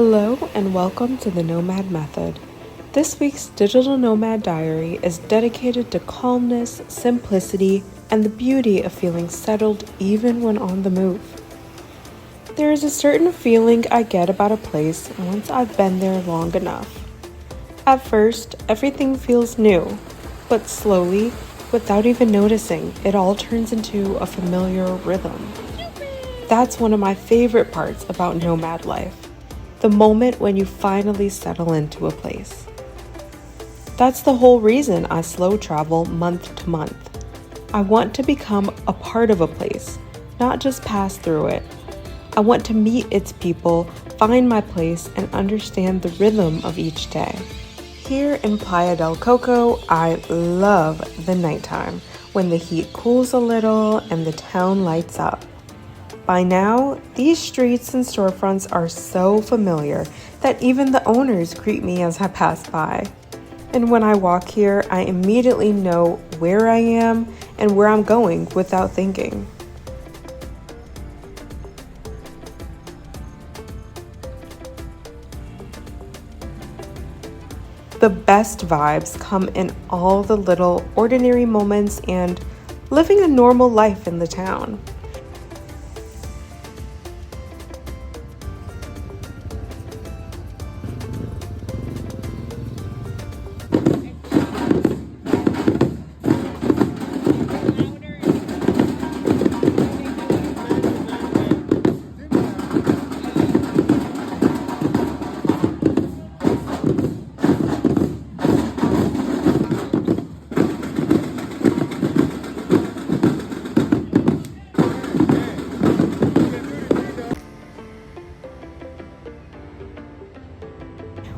Hello and welcome to the Nomad Method. This week's digital nomad diary is dedicated to calmness, simplicity, and the beauty of feeling settled even when on the move. There is a certain feeling I get about a place once I've been there long enough. At first, everything feels new, but slowly, without even noticing, it all turns into a familiar rhythm. That's one of my favorite parts about nomad life, the moment when you finally settle into a place. That's the whole reason I slow travel month to month. I want to become a part of a place, not just pass through it. I want to meet its people, find my place, and understand the rhythm of each day. Here in Playa del Coco, I love the nighttime, when the heat cools a little and the town lights up. By now, these streets and storefronts are so familiar that even the owners greet me as I pass by. And when I walk here, I immediately know where I am and where I'm going without thinking. The best vibes come in all the little ordinary moments and living a normal life in the town.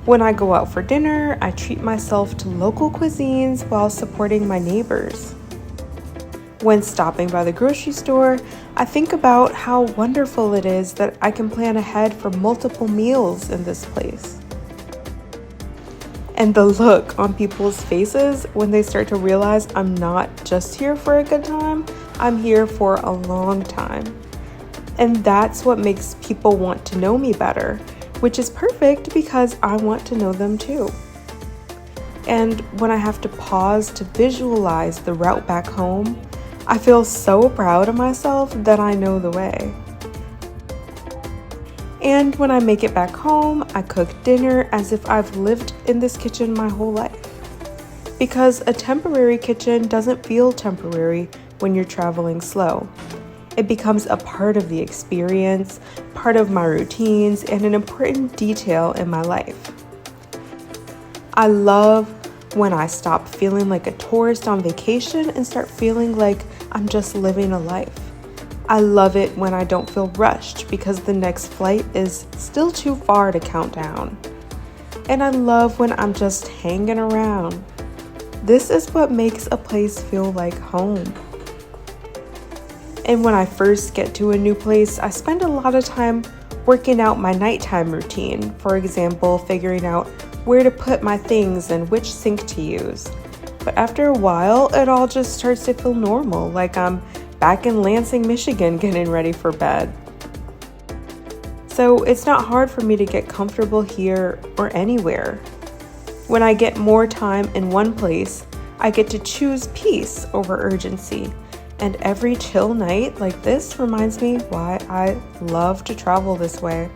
When I go out for dinner, I treat myself to local cuisines while supporting my neighbors. When stopping by the grocery store, I think about how wonderful it is that I can plan ahead for multiple meals in this place. And the look on people's faces when they start to realize I'm not just here for a good time, I'm here for a long time. And that's what makes people want to know me better, which is perfect because I want to know them too. And when I have to pause to visualize the route back home, I feel so proud of myself that I know the way. And when I make it back home, I cook dinner as if I've lived in this kitchen my whole life. Because a temporary kitchen doesn't feel temporary when you're traveling slow. It becomes a part of the experience, part of my routines, and an important detail in my life. I love when I stop feeling like a tourist on vacation and start feeling like I'm just living a life. I love it when I don't feel rushed because the next flight is still too far to count down. And I love when I'm just hanging around. This is what makes a place feel like home. And when I first get to a new place, I spend a lot of time working out my nighttime routine. For example, figuring out where to put my things and which sink to use. But after a while, it all just starts to feel normal, like I'm back in Lansing, Michigan, getting ready for bed. So it's not hard for me to get comfortable here or anywhere. When I get more time in one place, I get to choose peace over urgency. And every chill night like this reminds me why I love to travel this way.